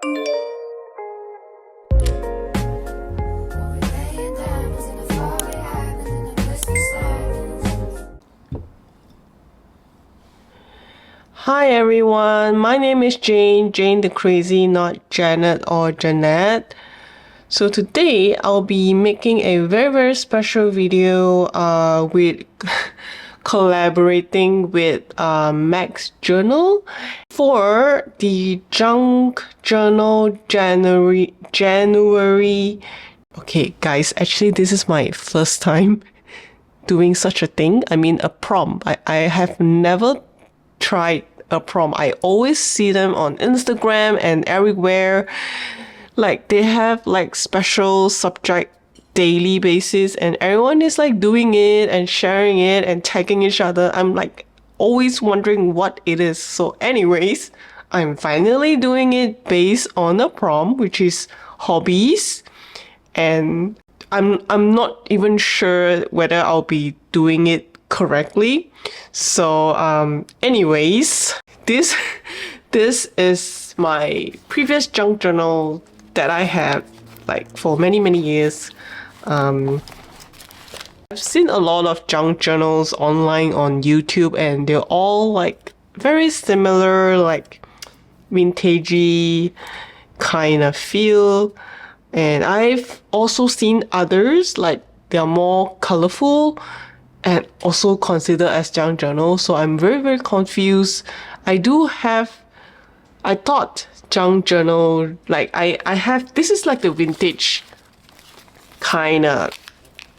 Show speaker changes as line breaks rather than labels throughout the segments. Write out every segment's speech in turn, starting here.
Hi everyone, my name is Jane the Crazy, not Janet or Janette. So today I'll be making a very special video with collaborating with Max Journal for the Junk Journal January. Okay guys, actually this is my first time doing such a thing. I mean a prompt. I have never tried a prompt. I always see them on Instagram and everywhere. Like they have like special subject daily basis and everyone is like doing it and sharing it and tagging each other. I'm like always wondering what it is. So anyways, I'm finally doing it based on a prompt, which is hobbies. And I'm not even sure whether I'll be doing it correctly. So anyways, this is my previous junk journal that I had like for many years. I've seen a lot of junk journals online on YouTube and they're all like very similar, like vintagey kind of feel. And I've also seen others like they're more colorful and also considered as junk journal. So I'm very confused. I thought junk journal, like I have, this is like the vintage kind of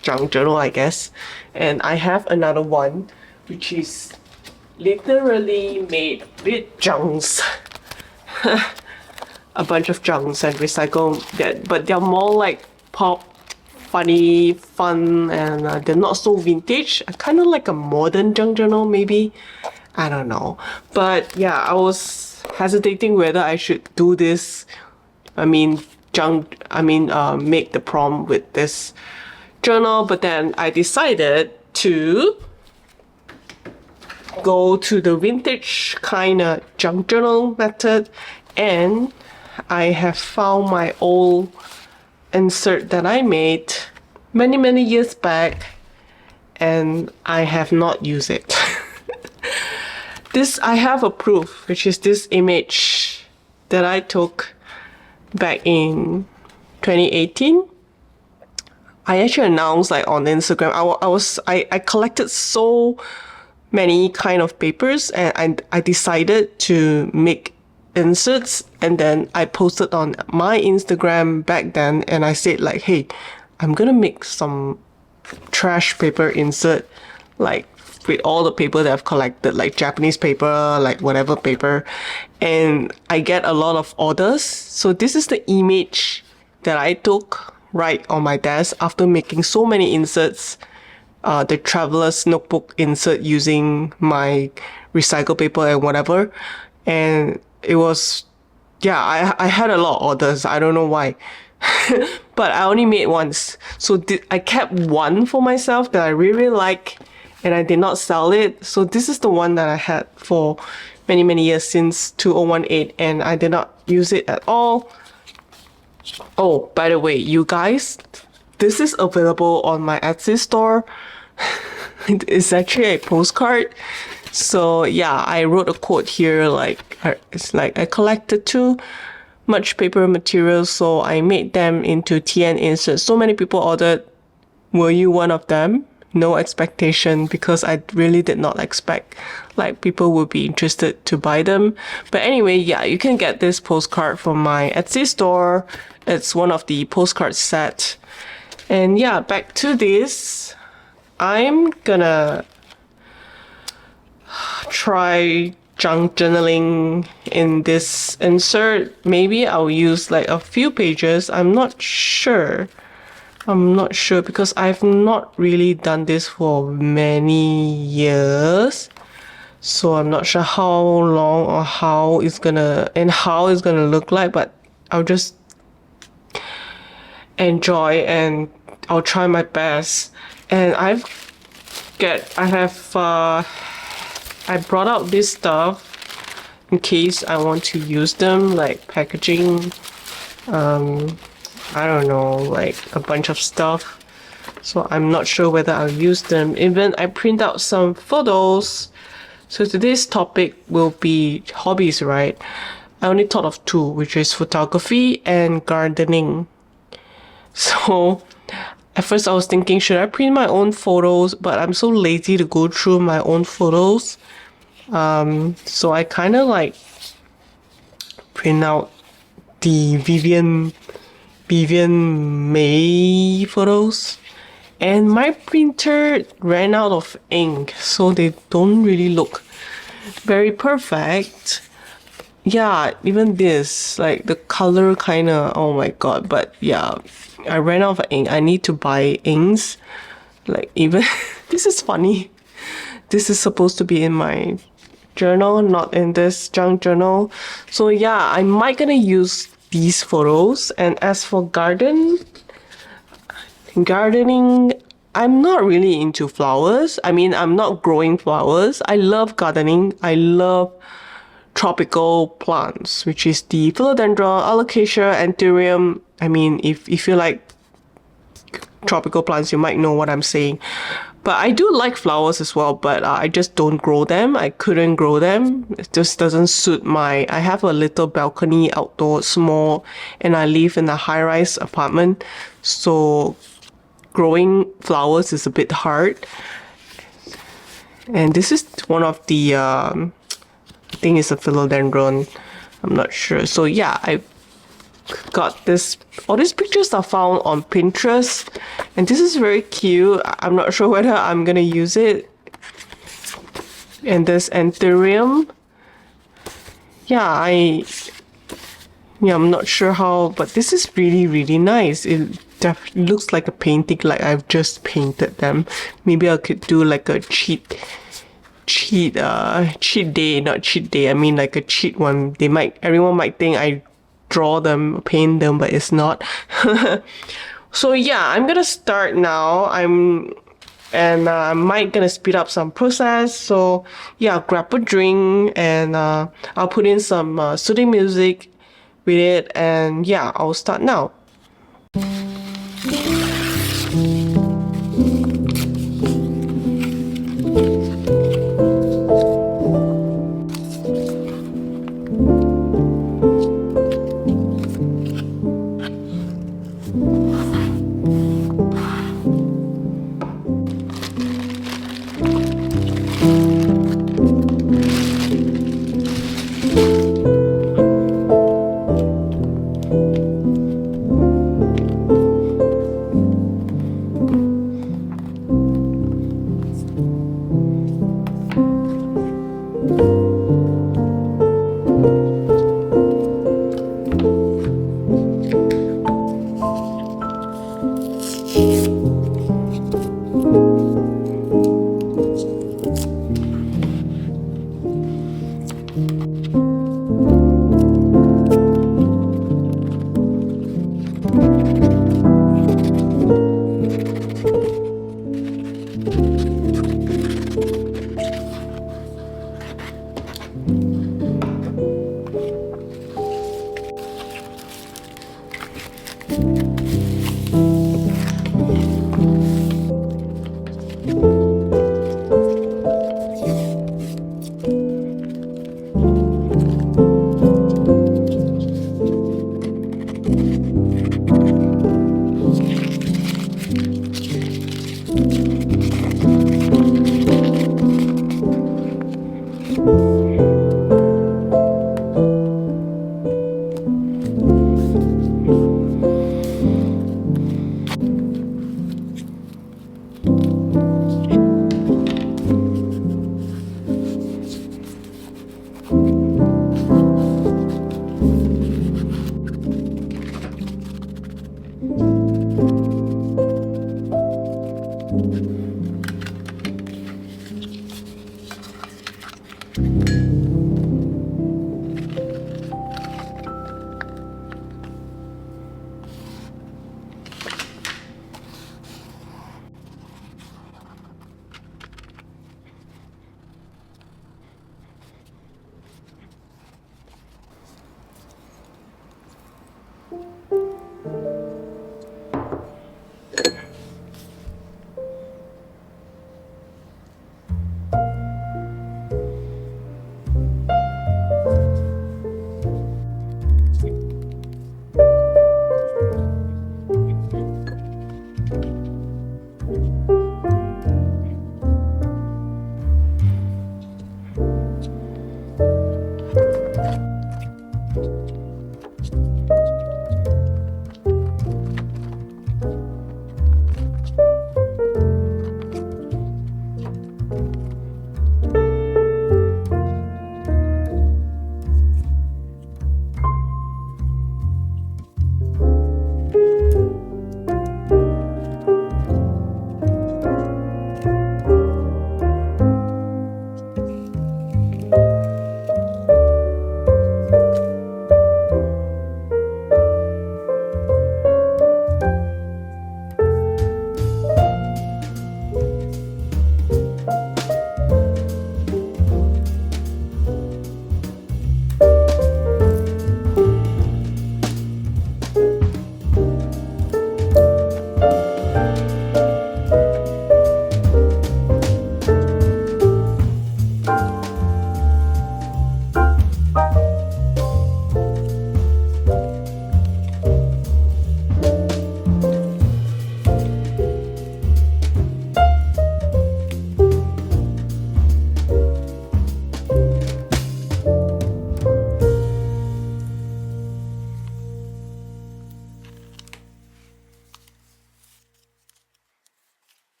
junk journal, I guess. And I have another one, which is literally made with junks. A bunch of junks and recycle that, but they're more like pop, funny, fun, and they're not so vintage. Kind of like a modern junk journal, maybe. I don't know. But yeah, I was hesitating whether I should do this. Make the prompt with this journal, but then I decided to go to the vintage kind of junk journal method, and I have found my old insert that I made many years back, and I have not used it. This I have a proof, which is this image that I took back in 2018. I actually announced like on Instagram. I collected so many kind of papers, and I decided to make inserts, and then I posted on my Instagram back then, and I said like, hey, I'm gonna make some trash paper insert, like with all the paper that I've collected, like Japanese paper, like whatever paper, and I get a lot of orders. So this is the image that I took right on my desk after making so many inserts, the traveler's notebook insert using my recycled paper and whatever. And it was, yeah, I had a lot of orders. I don't know why. But I only made once. So I kept one for myself that I really like, and I did not sell it. So this is the one that I had for many years, since 2018, and I did not use it at all. Oh, by the way, you guys, this is available on my Etsy store. It's actually a postcard. So yeah, I wrote a quote here, like it's like I collected too much paper materials, so I made them into TN inserts. So many people ordered. Were you one of them? No expectation, because I really did not expect like people would be interested to buy them. But anyway, yeah, you can get this postcard from my Etsy store. It's one of the postcard set. And yeah, back to this. I'm gonna try junk journaling in this insert. Maybe I'll use like a few pages. I'm not sure because I've not really done this for many years. So I'm not sure how long or how it's gonna look like, but I'll just enjoy and I'll try my best. And I brought out this stuff in case I want to use them, like packaging, I don't know, like a bunch of stuff. So I'm not sure whether I'll use them. Even I print out some photos. So today's topic will be hobbies, right? I only thought of two, which is photography and gardening. So at first I was thinking, should I print my own photos? But I'm so lazy to go through my own photos. So I kind of like print out the Vivian May photos. And my printer ran out of ink, so they don't really look very perfect. Yeah, even this, like the color kind of, oh my god. But yeah, I ran out of ink. I need to buy inks. Like even, this is funny. This is supposed to be in my journal, not in this junk journal. So yeah, I might gonna use these photos. And as for gardening, I'm not really into flowers. I mean, I'm not growing flowers. I love gardening. I love tropical plants, which is the philodendron, alocasia, anthurium. I mean, if you like tropical plants, you might know what I'm saying. But I do like flowers as well, but I just don't grow them. I couldn't grow them. It just doesn't suit my... I have a little balcony outdoor, small, and I live in a high-rise apartment. So growing flowers is a bit hard. And this is one of the... I think it's a philodendron. I'm not sure. So yeah, I got this. All these pictures are found on Pinterest, and this is very cute. I'm not sure whether I'm gonna use it. And this anthurium. Yeah, I'm not sure how, but this is really nice. It definitely looks like a painting, like I've just painted them. Maybe I could do like a cheat day, not cheat day. I mean like a cheat one. Everyone might think I draw them, paint them, but it's not. So yeah, I'm gonna start now. I might gonna speed up some process. So yeah, grab a drink and I'll put in some soothing music with it, and yeah, I'll start now.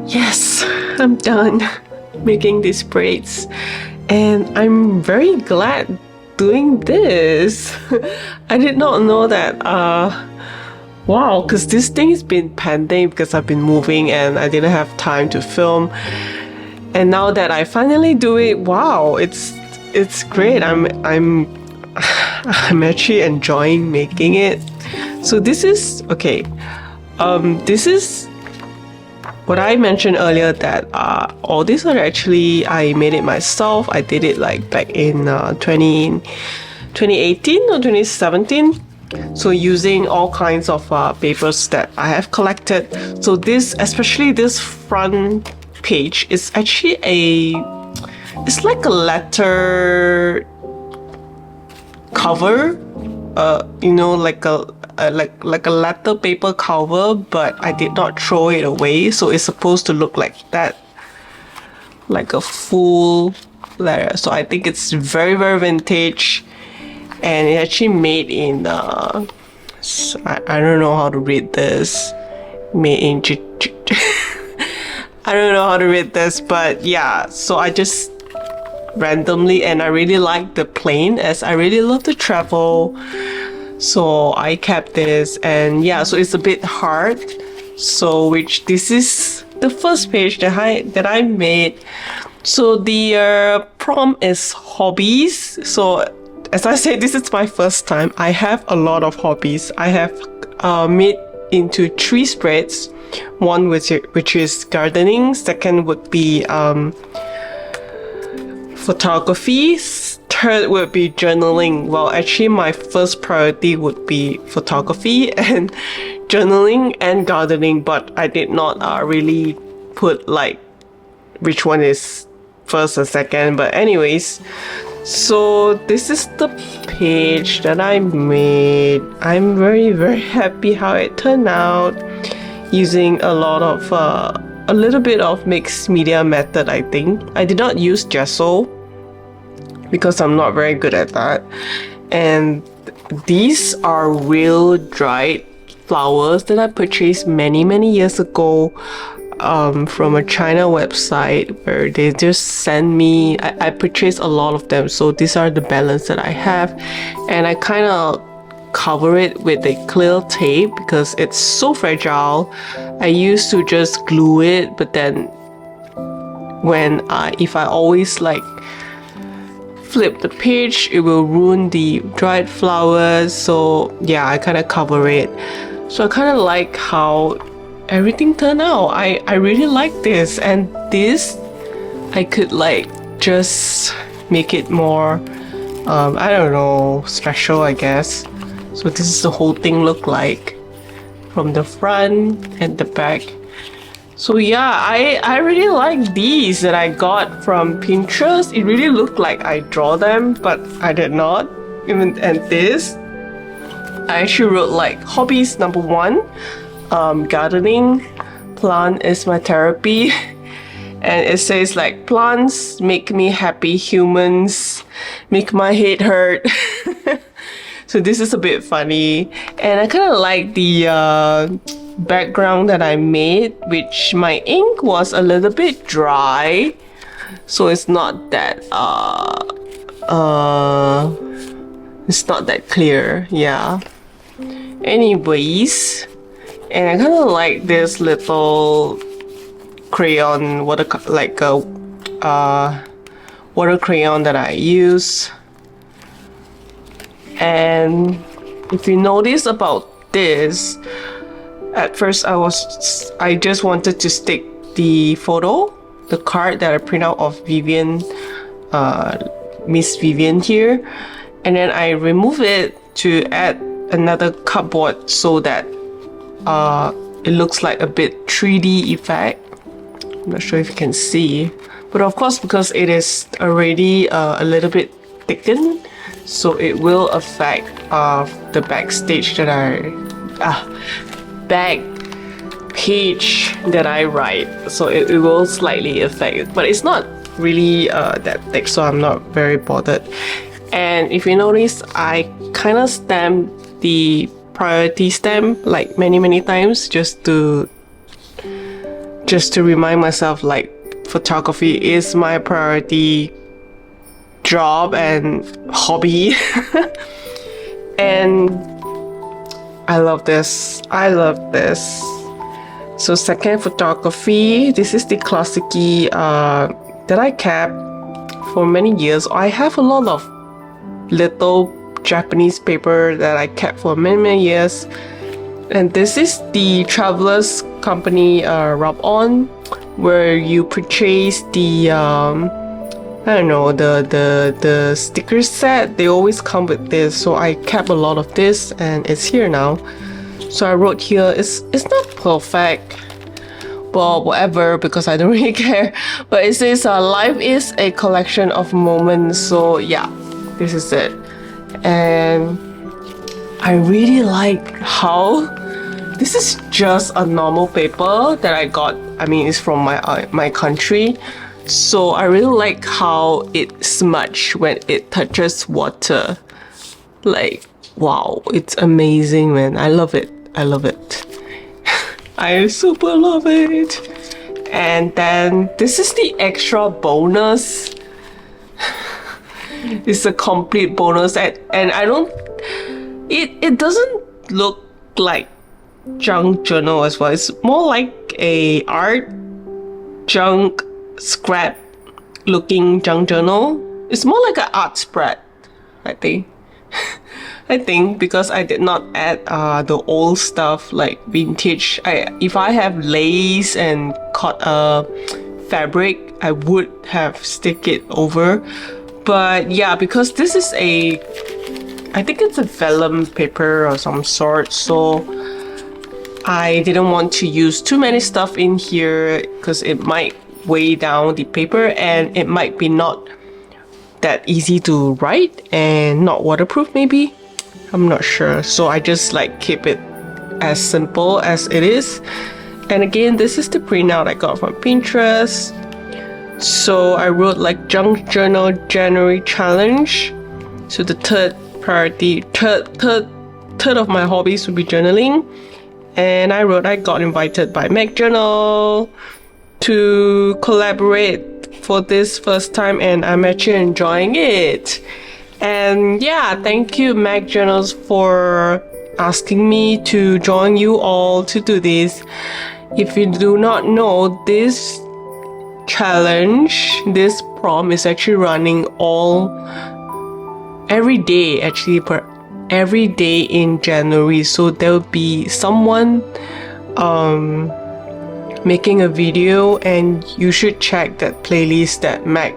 Yes, I'm done making these braids, and I'm very glad doing this. I did not know that wow, because this thing has been pending because I've been moving and I didn't have time to film. And now that I finally do it, wow, it's great. I'm actually enjoying making it. So this is okay. This is what I mentioned earlier, that all these are actually, I made it myself. I did it like back in 2018 or 2017. So using all kinds of papers that I have collected. So this, especially this front page, is actually it's like a letter cover, you know, like a letter paper cover, but I did not throw it away, so it's supposed to look like that, like a full letter. So I think it's very, very vintage, and it actually made in I don't know how to read this, made in I don't know how to read this, but yeah, so I just randomly, and I really like the plane, as I really love to travel. So I kept this, and yeah, so it's a bit hard. So this is the first page that I made. So the prompt is hobbies. So as I said, this is my first time. I have a lot of hobbies. I have made into 3 spreads. One which is gardening. Second would be photography. Third would be journaling. Well, actually my first priority would be photography and journaling and gardening, but I did not really put like which one is first and second. But anyways, so this is the page that I made. I'm very, very happy how it turned out, using a lot of a little bit of mixed media method. I think I did not use gesso because I'm not very good at that. And these are real dried flowers that I purchased many years ago from a China website, where they just send me, I purchased a lot of them. So these are the balance that I have, and I kind of cover it with a clear tape because it's so fragile. I used to just glue it, but then if I always like flip the page, it will ruin the dried flowers. So yeah, I kind of cover it. So I kind of like how everything turned out. I really like this, and this I could like just make it more I don't know, special, I guess. So this is the whole thing look like from the front and the back. So yeah, I really like these that I got from Pinterest. It really looked like I draw them, but I did not. And this, I actually wrote like hobbies number 1, gardening, plant is my therapy. And it says like, plants make me happy, humans make my head hurt. So this is a bit funny, and I kind of like the background that I made, which my ink was a little bit dry, so it's not that clear. Yeah. Anyways, and I kind of like this little crayon water crayon that I use. And if you notice about this, at first I just wanted to stick the photo, the card that I print out of Vivian, Miss Vivian here, and then I remove it to add another cardboard so that it looks like a bit 3D effect. I'm not sure if you can see, but of course, because it is already a little bit thickened, so it will affect the backstage that back page that I write. So it will slightly affect it, but it's not really that thick, so I'm not very bothered. And if you notice, I kind of stamp the priority stamp like many times just to remind myself like photography is my priority job and hobby. And I love this. So second photography, this is the classic that I kept for many years. I have a lot of little Japanese paper that I kept for many years. And this is the Traveler's Company rub-on, where you purchase the I don't know, the sticker set. They always come with this, so I kept a lot of this and it's here now. So I wrote here, it's not perfect, but whatever, because I don't really care. But it says life is a collection of moments. So yeah, this is it. And I really like how this is just a normal paper that I got. I mean, it's from my country. So I really like how it smudges when it touches water. Like, wow, it's amazing, man. I love it. I super love it. And then this is the extra bonus. It's a complete bonus, and I don't, it doesn't look like junk journal as well. It's more like a art junk scrap looking junk journal. It's more like an art spread, I think. I think because I did not add the old stuff like vintage. If I have lace and cut fabric, I would have stick it over. But yeah, because this is I think it's a vellum paper or some sort, so I didn't want to use too many stuff in here because it might weigh down the paper and it might be not that easy to write and not waterproof maybe. I'm not sure. So I just like keep it as simple as it is. And again, this is the printout I got from Pinterest. So I wrote like junk journal January challenge. So the third of my hobbies would be journaling. And I wrote I got invited by Mac Journal to collaborate for this first time, and I'm actually enjoying it. And yeah, thank you Mac Journals for asking me to join you all to do this. If you do not know, this challenge, this prom is actually running every day every day in January. So there will be someone making a video, and you should check that playlist that Mac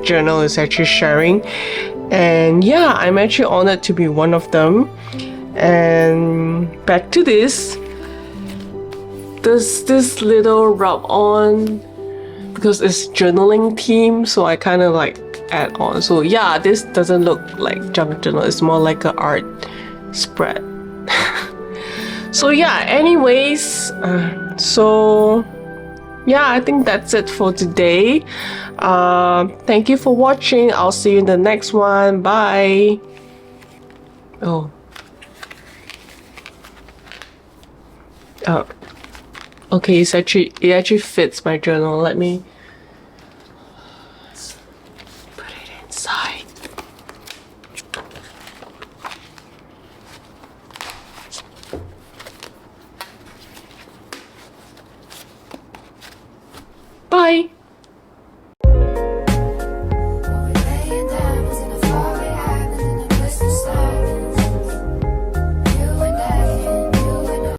Journal is actually sharing. And yeah, I'm actually honored to be one of them. And back to this. There's this little rub on because it's journaling theme, so I kind of like add on. So yeah, this doesn't look like junk journal, it's more like an art spread. So yeah, anyways, so yeah, I think that's it for today. Thank you for watching. I'll see you in the next one. Bye. Okay, it actually fits my journal. Let me put it inside.